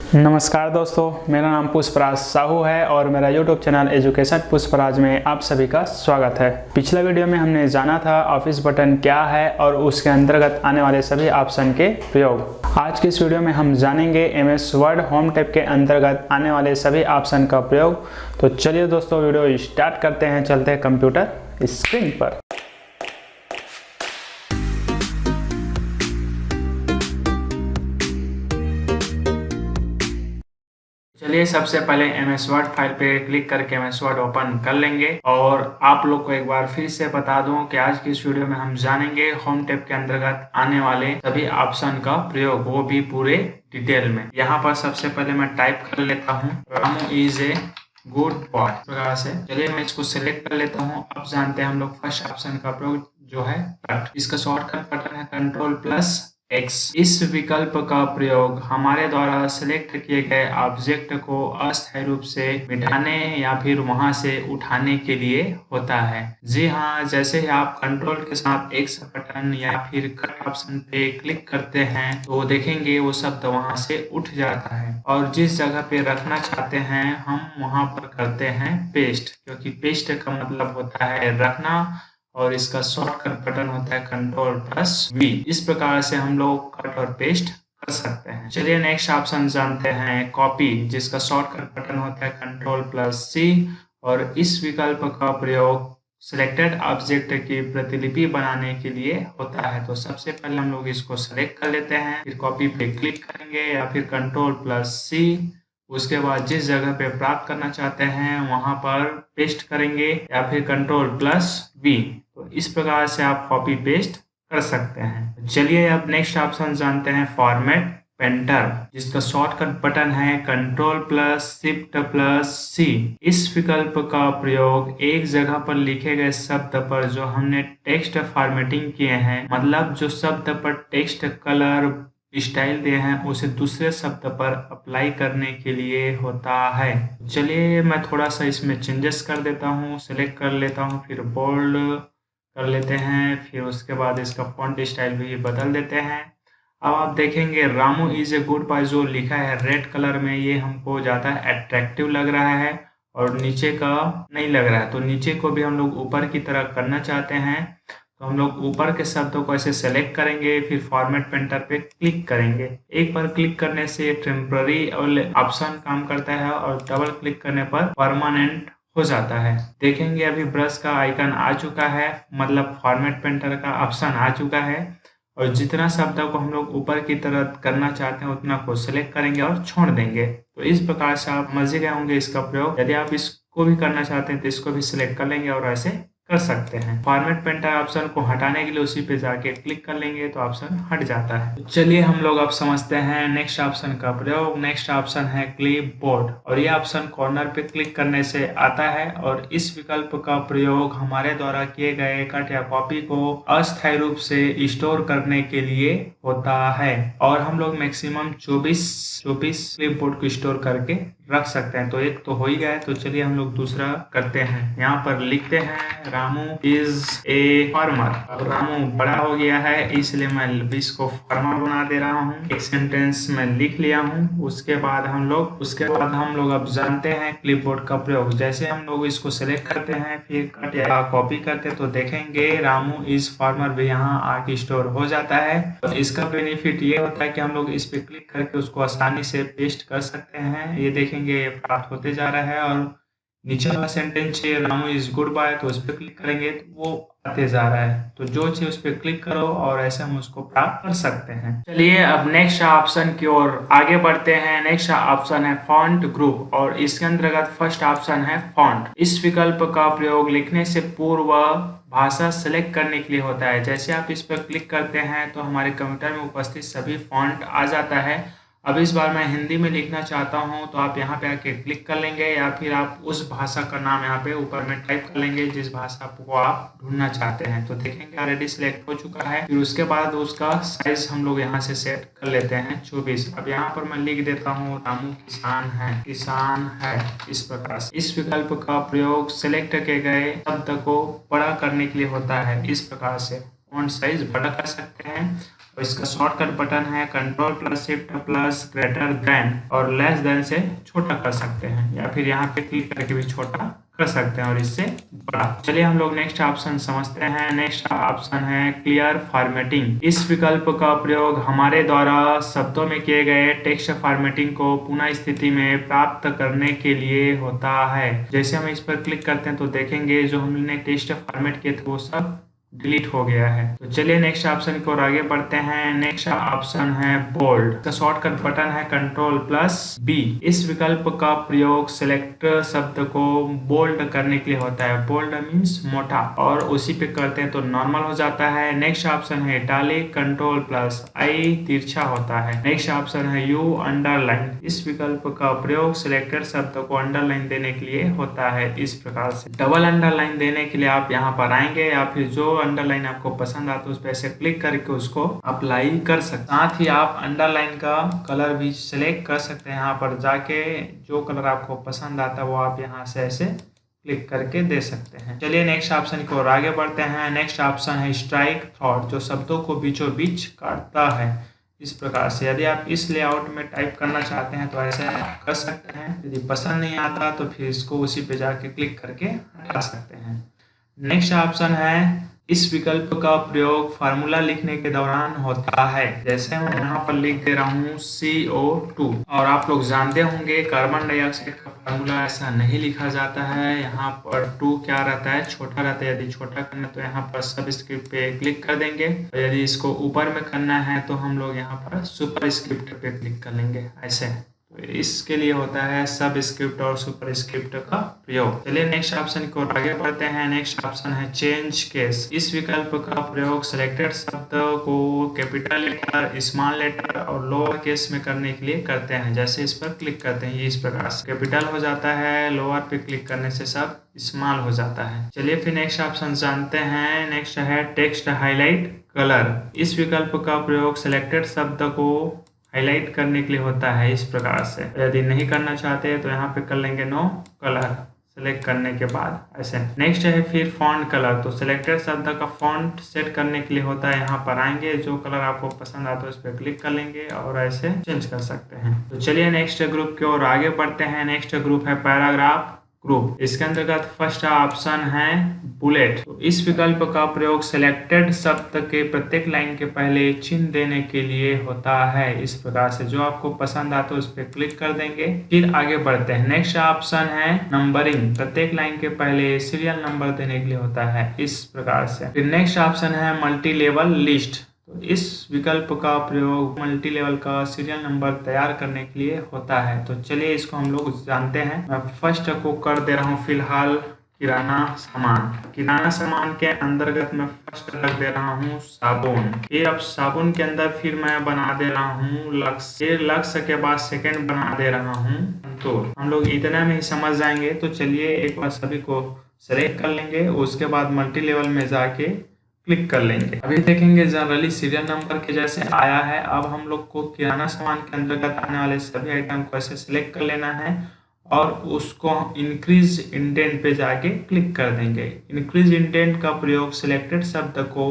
नमस्कार दोस्तों, मेरा नाम पुष्पराज साहू है और मेरा YouTube चैनल एजुकेशन पुष्पराज में आप सभी का स्वागत है। पिछले वीडियो में हमने जाना था ऑफिस बटन क्या है और उसके अंतर्गत आने वाले सभी ऑप्शन के प्रयोग। आज की इस वीडियो में हम जानेंगे MS वर्ड होम टैब के अंतर्गत आने वाले सभी ऑप्शन का प्रयोग। तो चलिए दोस्तों, वीडियो स्टार्ट करते हैं। चलते हैं कंप्यूटर स्क्रीन पर। चलिए सबसे पहले MS वर्ड फाइल पे क्लिक करके MS वर्ड ओपन कर लेंगे और आप लोग को एक बार फिर से बता दूं कि आज की इस वीडियो में हम जानेंगे होम टैब के अंतर्गत आने वाले सभी ऑप्शन का प्रयोग, वो भी पूरे डिटेल में। यहाँ पर सबसे पहले मैं टाइप कर लेता हूँ Ramu is a good boy प्रकार से। चलिए मैं इसको सिलेक्ट कर लेता हूँ। अब जानते हैं हम लोग फर्स्ट ऑप्शन का प्रयोग जो है कट। इसका शॉर्टकट बटन है Ctrl+X। इस विकल्प का प्रयोग हमारे द्वारा सिलेक्ट किए गए ऑब्जेक्ट को अस्थायी रूप से मिटाने या फिर वहां से उठाने के लिए होता है। जी हाँ, जैसे ही आप कंट्रोल के साथ X बटन या फिर कट ऑप्शन पे क्लिक करते हैं तो देखेंगे वो शब्द वहां से उठ जाता है और जिस जगह पे रखना चाहते हैं हम वहां पर करते हैं पेस्ट, क्योंकि पेस्ट का मतलब होता है रखना और इसका शॉर्टकट बटन होता है Ctrl+V। इस प्रकार से हम लोग कट और पेस्ट कर सकते हैं। चलिए नेक्स्ट ऑप्शन जानते हैं कॉपी, जिसका शॉर्टकट बटन होता है Ctrl+C और इस विकल्प का प्रयोग सिलेक्टेड ऑब्जेक्ट की प्रतिलिपि बनाने के लिए होता है। तो सबसे पहले हम लोग इसको सिलेक्ट कर लेते हैं, फिर कॉपी पे क्लिक करेंगे या फिर Ctrl+C। उसके बाद जिस जगह पे प्राप्त करना चाहते हैं वहां पर पेस्ट करेंगे या फिर Ctrl+V। तो इस प्रकार से आप कॉपी पेस्ट कर सकते हैं। चलिए अब नेक्स्ट ऑप्शन जानते हैं फॉर्मेट पेंटर, जिसका शॉर्टकट बटन है Ctrl+Shift+C। इस विकल्प का प्रयोग एक जगह पर लिखे गए शब्द पर जो हमने टेक्स्ट फॉर्मेटिंग किए हैं, मतलब जो शब्द पर टेक्स्ट कलर स्टाइल दिए हैं उसे दूसरे शब्द पर अप्लाई करने के लिए होता है। चलिए मैं थोड़ा सा इसमें चेंजेस कर देता हूँ, सिलेक्ट कर लेता हूँ, फिर बोल्ड कर लेते हैं, फिर उसके बाद इसका फॉन्ट स्टाइल भी बदल देते हैं। अब आप देखेंगे Ramu is a good boy जो लिखा है रेड कलर में, ये हमको ज़्यादा अट्रैक्टिव लग रहा है और नीचे का नहीं लग रहा है। तो नीचे को भी हम लोग ऊपर की तरह करना चाहते हैं तो हम लोग ऊपर के शब्दों को ऐसे सेलेक्ट करेंगे, फिर फॉर्मेट पेंटर पे क्लिक करेंगे। एक बार क्लिक करने से टेम्पररी ऑप्शन काम करता है और डबल क्लिक करने पर परमानेंट हो जाता है। देखेंगे अभी ब्रश का आइकन आ चुका है, मतलब फॉर्मेट पेंटर का ऑप्शन आ चुका है और जितना शब्द को हम लोग ऊपर की तरफ करना चाहते हैं उतना को सिलेक्ट करेंगे और छोड़ देंगे। तो इस प्रकार से आप समझ गए होंगे इसका प्रयोग। यदि आप इसको भी करना चाहते हैं तो इसको भी सिलेक्ट कर लेंगे और ऐसे कर सकते हैं। फॉर्मेट पेंटर ऑप्शन को हटाने के लिए उसी पे जाके क्लिक कर लेंगे तो ऑप्शन हट जाता है। तो चलिए हम लोग अब समझते हैं नेक्स्ट ऑप्शन का प्रयोग। नेक्स्ट ऑप्शन है क्लिपबोर्ड और ये ऑप्शन कॉर्नर पे क्लिक करने से आता है और इस विकल्प का प्रयोग हमारे द्वारा किए गए कट या कॉपी को अस्थायी रूप से स्टोर करने के लिए होता है और हम लोग मैक्सिमम 24 क्लिपबोर्ड को स्टोर करके रख सकते हैं। तो एक तो हो ही गया है, तो चलिए हम लोग दूसरा करते हैं। यहाँ पर लिखते हैं रामू इज ए फार्मर। अब रामू बड़ा हो गया है इसलिए मैं इसको फार्मर बना दे रहा हूँ। एक सेंटेंस में लिख लिया हूँ। उसके बाद हम लोग अब जानते हैं क्लिपबोर्ड का प्रयोग। जैसे हम लोग इसको सिलेक्ट करते हैं फिर कट या कॉपी करते तो देखेंगे रामू इज फार्मर भी यहाँ आके स्टोर हो जाता है। तो इसका बेनिफिट ये होता है कि हम लोग इस पे क्लिक करके उसको आसानी से पेस्ट कर सकते हैं। ये देखेंगे प्राप्त होते जा रहा है और नीचे वाला सेंटेंस है रामू इज गुड बाय, तो उस पर क्लिक करेंगे तो वो आते जा रहा है। तो जो चीज उस पर क्लिक करो और ऐसे हम उसको प्राप्त कर सकते हैं। चलिए अब नेक्स्ट ऑप्शन की ओर आगे बढ़ते हैं। नेक्स्ट ऑप्शन है फॉन्ट ग्रुप और इसके अंतर्गत फर्स्ट ऑप्शन है फॉन्ट। इस विकल्प का प्रयोग लिखने से पूर्व भाषा सेलेक्ट करने के लिए होता है। जैसे आप इस पर क्लिक करते हैं तो हमारे कंप्यूटर में उपस्थित सभी फॉन्ट आ जाता है। अब इस बार मैं हिंदी में लिखना चाहता हूं तो आप यहाँ पे आके क्लिक कर लेंगे या फिर आप उस भाषा का नाम यहाँ पे ऊपर में टाइप कर लेंगे जिस भाषा को आप ढूंढना चाहते हैं। तो देखेंगे ऑलरेडी सिलेक्ट हो चुका है। फिर उसके बाद उसका साइज हम लोग यहाँ से सेट कर लेते हैं 24। अब यहाँ पर मैं लिख देता हूँ रामू किसान है इस प्रकार से। इस विकल्प का प्रयोग सिलेक्ट किए गए शब्द को बड़ा करने के लिए होता है। इस प्रकार से फॉन्ट साइज बड़ा कर सकते हैं तो इसका शॉर्टकट बटन है control plus shift plus greater than, और लेस देन से छोटा कर सकते हैं, या फिर यहाँ पे क्लिक करके भी छोटा कर सकते हैं और इससे बड़ा। चलिए हम लोग नेक्स्ट ऑप्शन समझते हैं। नेक्स्ट ऑप्शन है क्लियर फॉर्मेटिंग। इस विकल्प का प्रयोग हमारे द्वारा शब्दों में किए गए टेक्स्ट फॉर्मेटिंग को पुनः स्थिति में प्राप्त करने के लिए होता है। जैसे हम इस पर क्लिक करते हैं तो देखेंगे जो हमने टेक्स्ट फॉर्मेट किए थे वो सब डिलीट हो गया है। तो चलिए नेक्स्ट ऑप्शन की ओर आगे बढ़ते हैं। नेक्स्ट ऑप्शन है बोल्ड। इसका शॉर्टकट बटन है कंट्रोल प्लस बी। इस विकल्प का प्रयोग सेलेक्ट शब्द को बोल्ड करने के लिए होता है। बोल्ड मीन्स मोटा, और उसी पे करते हैं तो नॉर्मल हो जाता है। नेक्स्ट ऑप्शन है इटालिक। कंट्रोल प्लस आई तिरछा होता है। नेक्स्ट ऑप्शन है यू अंडरलाइन। इस विकल्प का प्रयोग सिलेक्टेड शब्द को अंडरलाइन देने के लिए होता है। इस प्रकार से डबल अंडरलाइन देने के लिए आप यहाँ पर आएंगे, या फिर जो अंडरलाइन आपको पसंद आता है उस पर ऐसे क्लिक करके उसको अप्लाई कर सकते हैं। साथ ही आप अंडरलाइन का कलर भी सिलेक्ट कर सकते हैं। यहाँ पर जाके जो कलर आपको पसंद आता है वो आप यहाँ से ऐसे क्लिक करके दे सकते हैं। चलिए नेक्स्ट ऑप्शन की ओर आगे बढ़ते हैं। नेक्स्ट ऑप्शन है स्ट्राइक थ्रू, जो शब्दों को बीचों बीच काटता है। इस प्रकार से यदि आप इस लेआउट में टाइप करना चाहते हैं तो ऐसे आप कर सकते हैं। यदि पसंद नहीं आता तो फिर इसको उसी पे जाके क्लिक करके हटा सकते हैं। नेक्स्ट ऑप्शन है इस विकल्प का प्रयोग फार्मूला लिखने के दौरान होता है। जैसे मैं यहाँ पर लिख दे रहा हूँ CO2, और आप लोग जानते होंगे कार्बन डाइऑक्साइड का फार्मूला ऐसा नहीं लिखा जाता है। यहाँ पर 2 क्या रहता है, छोटा रहता है। यदि छोटा करना है तो यहाँ पर सब स्क्रिप्ट पे क्लिक कर देंगे, और यदि इसको ऊपर में करना है तो हम लोग यहाँ पर सुपर स्क्रिप्ट पे क्लिक कर लेंगे ऐसे। तो इसके लिए होता है सब स्क्रिप्ट और सुपर स्क्रिप्ट का प्रयोग। चलिए नेक्स्ट ऑप्शन को आगे बढ़ते हैं। नेक्स्ट ऑप्शन है चेंज केस। इस विकल्प का प्रयोग सिलेक्टेड शब्द को कैपिटल लेटर, स्मॉल लेटर और लोअर केस में करने के लिए करते हैं। जैसे इस पर क्लिक करते हैं ये इस प्रकार से कैपिटल हो जाता है, लोअर पे क्लिक करने से सब स्मॉल हो जाता है। चलिए फिर नेक्स्ट ऑप्शन जानते हैं। नेक्स्ट है टेक्स्ट हाईलाइट कलर। इस विकल्प का प्रयोग सिलेक्टेड शब्द को हाईलाइट करने के लिए होता है। इस प्रकार से यदि नहीं करना चाहते तो यहाँ पे कर लेंगे नो कलर सेलेक्ट करने के बाद ऐसे। नेक्स्ट है फिर फॉन्ट कलर। तो सिलेक्टेड शब्द का फॉन्ट सेट करने के लिए होता है। यहाँ पर आएंगे, जो कलर आपको पसंद आता है उस पर क्लिक कर लेंगे और ऐसे चेंज कर सकते हैं। तो चलिए नेक्स्ट ग्रुप की ओर आगे बढ़ते हैं। नेक्स्ट ग्रुप है पैराग्राफ ग्रुप। इसके अंतर्गत फर्स्ट ऑप्शन है बुलेट। तो इस विकल्प का प्रयोग सिलेक्टेड शब्द के प्रत्येक लाइन के पहले चिन्ह देने के लिए होता है। इस प्रकार से जो आपको पसंद आता है उस पर क्लिक कर देंगे, फिर आगे बढ़ते हैं। नेक्स्ट ऑप्शन है नंबरिंग। प्रत्येक लाइन के पहले सीरियल नंबर देने के लिए होता है। इस प्रकार से फिर नेक्स्ट ऑप्शन है मल्टी लेवल लिस्ट। तो इस विकल्प का प्रयोग मल्टी लेवल का सीरियल नंबर तैयार करने के लिए होता है। तो चलिए इसको हम लोग जानते हैं। मैं फर्स्ट को कर दे रहा हूँ फिलहाल किराना सामान। किराना सामान के अंतर्गत मैं फर्स्ट रख दे रहा हूँ साबुन। फिर अब साबुन के अंदर फिर मैं बना दे रहा हूँ लक्स। फिर लक्स के बाद सेकंड बना दे रहा हूँ संतूर। हम लोग इतना में ही समझ जाएंगे। तो चलिए एक बार सभी को सेलेक्ट कर लेंगे, उसके बाद मल्टी लेवल में जाके क्लिक कर लेंगे। अभी देखेंगे जनरली सीरियल नंबर के जैसे आया है। अब हम लोग को किराना सामान के अंतर्गत आने वाले सभी आइटम को ऐसे सिलेक्ट कर लेना है और उसको इंक्रीज इंडेंट पे जाके क्लिक कर देंगे। इंक्रीज इंडेंट का प्रयोग सिलेक्टेड शब्द को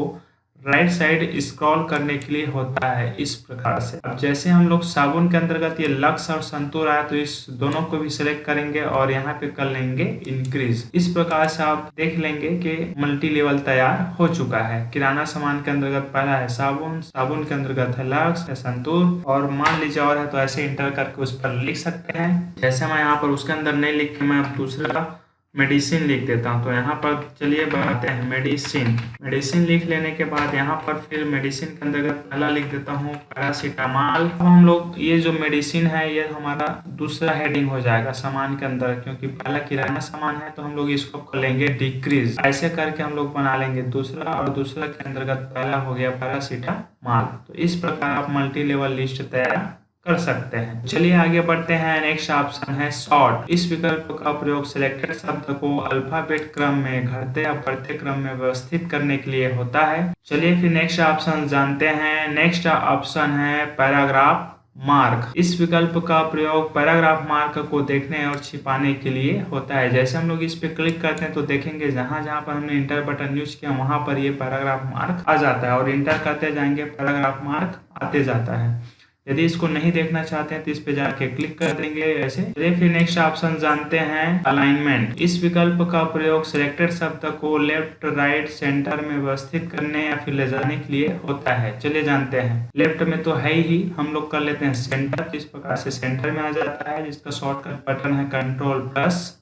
राइट साइड स्क्रॉल करने के लिए होता है। इस प्रकार से अब जैसे हम लोग साबुन के अंतर्गत ये लक्स और संतूर आया तो इस दोनों को भी सिलेक्ट करेंगे और यहाँ पे कर लेंगे इंक्रीज। इस प्रकार से आप देख लेंगे कि मल्टी लेवल तैयार हो चुका है। किराना सामान के अंतर्गत पहला है साबुन, साबुन के अंतर्गत है लक्स, है संतूर, और मान लीजिए और है तो ऐसे इंटर करके उस पर लिख सकते हैं। जैसे मैं यहाँ पर उसके अंदर नहीं लिख के मैं दूसरा मेडिसिन लिख देता हूँ। तो यहाँ पर चलिए बढ़ाते हैं मेडिसिन। मेडिसिन लिख लेने के बाद यहाँ पर फिर मेडिसिन के अंतर्गत पहला लिख देता हूँ पैरासीटामॉल। अब हम लोग ये जो मेडिसिन है ये हमारा दूसरा हेडिंग हो जाएगा सामान के अंदर, क्योंकि पहला किराना सामान है तो हम लोग इसको कर लेंगे डिक्रीज। ऐसे करके हम लोग बना लेंगे दूसरा, और दूसरा के अंतर्गत पहला हो गया पैरासीटामॉल। तो इस प्रकार आप मल्टी लेवल लिस्ट तैयार कर सकते हैं। चलिए आगे बढ़ते हैं। नेक्स्ट ऑप्शन है सॉर्ट। इस विकल्प का प्रयोग सिलेक्टेड शब्द को अल्फाबेट क्रम में घटते या बढ़ते क्रम में व्यवस्थित करने के लिए होता है। चलिए फिर नेक्स्ट ऑप्शन जानते हैं। नेक्स्ट ऑप्शन है पैराग्राफ मार्क। इस विकल्प का प्रयोग पैराग्राफ मार्क को देखने और छिपाने के लिए होता है। जैसे हम लोग इस पे क्लिक करते हैं तो देखेंगे जहां जहां पर हमने इंटर बटन यूज किया वहां पर ये पैराग्राफ मार्क आ जाता है और इंटर करते जाएंगे पैराग्राफ मार्क आते जाता है। यदि इसको नहीं देखना चाहते हैं तो इस पे जाके क्लिक कर देंगे ऐसे। चलिए फिर नेक्स्ट ऑप्शन जानते हैं अलाइनमेंट। इस विकल्प का प्रयोग सिलेक्टेड शब्द को लेफ्ट राइट सेंटर में व्यवस्थित करने या फिर ले जाने के लिए होता है। चलिए जानते हैं। लेफ्ट में तो है ही, हम लोग कर लेते हैं सेंटर। इस प्रकार से सेंटर में आ जाता है, जिसका शॉर्टकट बटन है Ctrl+E।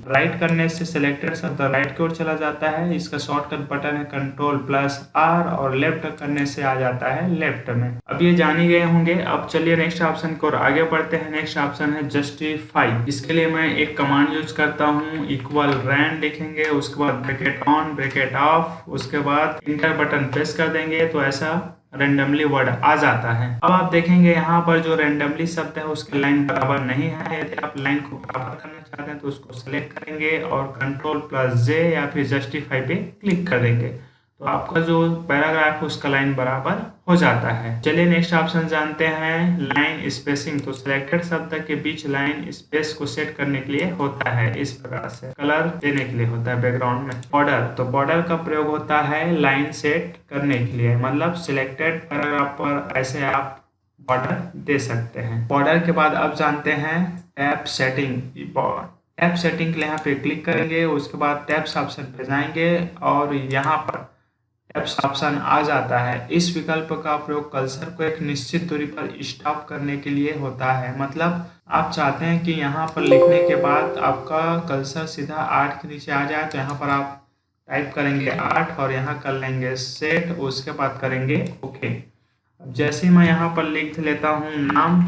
राइट करने से सिलेक्टेड शब्द राइट की ओर चला जाता है, इसका शॉर्टकट बटन है Ctrl+R और लेफ्ट करने से आ जाता है लेफ्ट में। अब ये जान ही गए होंगे। अब चलिए नेक्स्ट ऑप्शन की ओर आगे बढ़ते हैं। नेक्स्ट ऑप्शन है जस्टिफाई। इसके लिए मैं एक कमांड यूज करता हूँ, इक्वल रैंड लिखेंगे, उसके बाद ब्रैकेट ऑन ब्रैकेट ऑफ, उसके बाद इंटर बटन प्रेस कर देंगे तो ऐसा रेंडमली वर्ड आ जाता है। अब आप देखेंगे यहाँ पर जो रेंडमली शब्द है उसके लाइन बराबर नहीं है। यदि आप लाइन को बराबर करना चाहते हैं तो उसको सेलेक्ट करेंगे और Ctrl+J या फिर जस्टिफाई पे क्लिक कर देंगे तो आपका जो पैराग्राफ है उसका लाइन बराबर हो जाता है। चलिए नेक्स्ट ऑप्शन जानते हैं लाइन स्पेसिंग। तो सिलेक्टेड शब्द के बीच लाइन स्पेस को सेट करने के लिए होता है, इस प्रकार से कलर देने के लिए होता है बैकग्राउंड में। बॉर्डर, तो बॉर्डर का प्रयोग होता है लाइन सेट करने के लिए, मतलब सिलेक्टेड पैराग्राफ पर ऐसे आप बॉर्डर दे सकते हैं। बॉर्डर के बाद अब जानते हैं टैब सेटिंग। टैब सेटिंग के लिए यहाँ पे क्लिक करेंगे, उसके बाद टैब्स ऑप्शन पे जाएंगे और यहाँ पर टैब्स ऑप्शन आ जाता है। इस विकल्प का प्रयोग कर्सर को एक निश्चित दूरी पर स्टॉप करने के लिए होता है। मतलब आप चाहते हैं कि यहाँ पर लिखने के बाद आपका कर्सर सीधा 8 के नीचे आ जाए तो यहाँ पर आप टाइप करेंगे 8 और यहाँ कर लेंगे सेट, उसके बाद करेंगे ओके। अब जैसे मैं यहाँ पर लिख लेता हूँ नाम,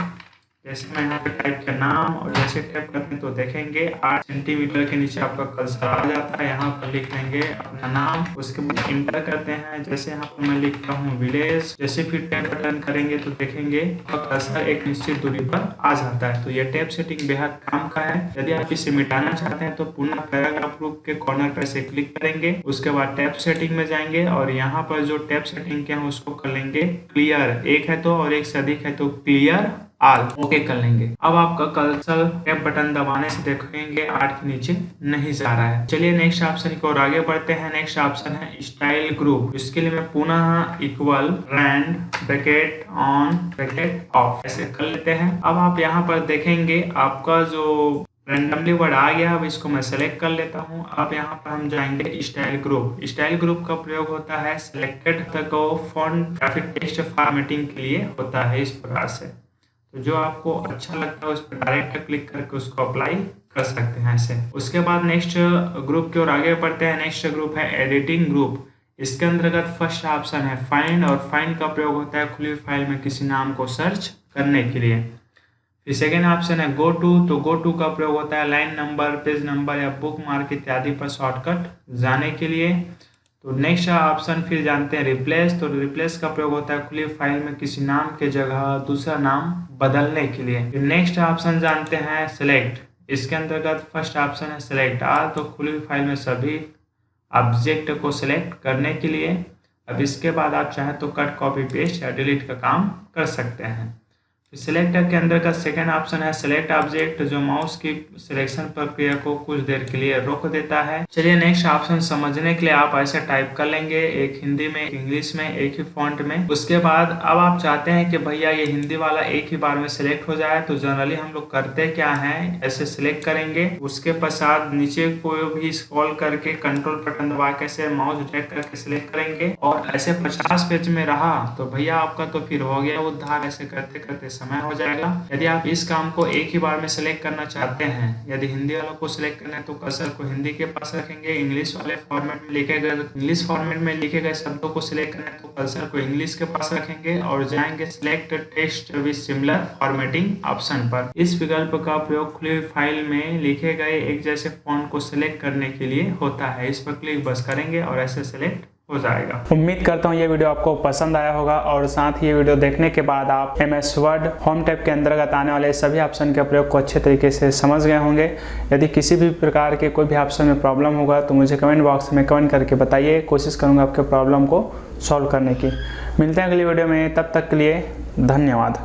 जैसे मैं यहाँ पे टाइप किया नाम और जैसे टाइप करते हैं तो देखेंगे 8 सेंटीमीटर के नीचे आपका कर्सर आ जाता है। यहाँ पर लिख लेंगे अपना नाम, उसके बाद इंटर करते हैं। जैसे यहाँ पर मैं लिखता हूँ विलेज, जैसे फिर टैब बटन करेंगे तो देखेंगे कर्सर एक निश्चित दूरी पर आ जाता है। तो ये टैब सेटिंग बेहद काम का है। यदि आप इसे मिटाना चाहते हैं तो पुनः पैराग्राफ ग्रुप के कॉर्नर पर से क्लिक करेंगे, उसके बाद टैब सेटिंग में जाएंगे और यहाँ पर जो टैब सेटिंग के हैं उसको कर लेंगे क्लियर, एक है तो और एक से अधिक है तो क्लियर आल, ओके कर लेंगे। अब आपका कर्सर टैब बटन दबाने से देखेंगे 8 के नीचे नहीं जा रहा है। चलिए नेक्स्ट ऑप्शन की ओर आगे बढ़ते हैं। नेक्स्ट ऑप्शन है स्टाइल ग्रुप। इसके लिए मैं पुनः equal rand bracket on bracket off ऐसे कर लेते हैं। अब आप यहाँ पर देखेंगे आपका जो रैंडमली वर्ड आ गया। अब इसको मैं सेलेक्ट कर लेता हूँ। अब यहाँ पर हम जाएंगे स्टाइल ग्रुप। स्टाइल ग्रुप का प्रयोग होता है सिलेक्टेड को फॉन्ट या फिर टेक्स्ट फॉर्मेटिंग के लिए होता है, इस प्रकार से। तो जो आपको अच्छा लगता है उस पर डायरेक्ट क्लिक करके उसको अप्लाई कर सकते हैं ऐसे। उसके बाद नेक्स्ट ग्रुप की ओर आगे बढ़ते हैं। नेक्स्ट ग्रुप है एडिटिंग ग्रुप। इसके अंतर्गत फर्स्ट ऑप्शन है फाइंड और फाइंड का प्रयोग होता है खुली फाइल में किसी नाम को सर्च करने के लिए। फिर सेकेंड ऑप्शन है गो टू। तो गो टू का प्रयोग होता है लाइन नंबर, पेज नंबर या बुक मार्क इत्यादि पर शॉर्टकट जाने के लिए। तो नेक्स्ट ऑप्शन फिर जानते हैं रिप्लेस। तो रिप्लेस का प्रयोग होता है खुली फाइल में किसी नाम के जगह दूसरा नाम बदलने के लिए। फिर नेक्स्ट ऑप्शन जानते हैं सिलेक्ट। इसके अंतर्गत फर्स्ट ऑप्शन है सिलेक्ट ऑल। तो खुली फाइल में सभी ऑब्जेक्ट को सिलेक्ट करने के लिए। अब इसके बाद आप चाहें तो कट कॉपी पेस्ट या डिलीट का काम कर सकते हैं। सिलेक्ट के अंदर का सेकेंड ऑप्शन है सिलेक्ट ऑब्जेक्ट, जो माउस की सिलेक्शन प्रक्रिया को कुछ देर के लिए रोक देता है। चलिए नेक्स्ट ऑप्शन समझने के लिए आप ऐसे टाइप कर लेंगे, एक हिंदी में एक इंग्लिश में एक ही फॉन्ट में। उसके बाद अब आप चाहते हैं कि भैया ये हिंदी वाला एक ही बार में सिलेक्ट हो जाए, तो जनरली हम लोग करते क्या है, ऐसे सिलेक्ट करेंगे, उसके पश्चात नीचे को भी स्क्रॉल करके कंट्रोल बटन दबा के से माउस ड्रैग करके सिलेक्ट करेंगे और ऐसे 50 पेज में रहा तो भैया आपका तो फिर हो गया उद्धार। ऐसे करते करते समय हो जाएगा। यदि आप इस काम को एक ही बार में सिलेक्ट करना चाहते हैं, यदि हिंदी वालों को सिलेक्ट करना है तो कर्सर को हिंदी के पास रखेंगे, इंग्लिश वाले फॉर्मेट में लिखे गए इंग्लिश फॉर्मेट में लिखे गए शब्दों को सिलेक्ट करना है तो कर्सर को इंग्लिश के पास रखेंगे और जाएंगे select text with similar formatting option पर। इस विकल्प का प्रयोग खुली फाइल में लिखे गए एक जैसे फॉन्ट को सिलेक्ट करने के लिए होता है। इस पर क्लिक बस करेंगे और ऐसे सिलेक्ट हो जाएगा। उम्मीद करता हूँ ये वीडियो आपको पसंद आया होगा और साथ ही ये वीडियो देखने के बाद आप MS वर्ड होम टैब के अंतर्गत आने वाले सभी ऑप्शन के प्रयोग को अच्छे तरीके से समझ गए होंगे। यदि किसी भी प्रकार के कोई भी ऑप्शन में प्रॉब्लम होगा तो मुझे कमेंट बॉक्स में कमेंट करके बताइए, कोशिश करूँगा आपके प्रॉब्लम को सॉल्व करने की। मिलते हैं अगली वीडियो में, तब तक के लिए धन्यवाद।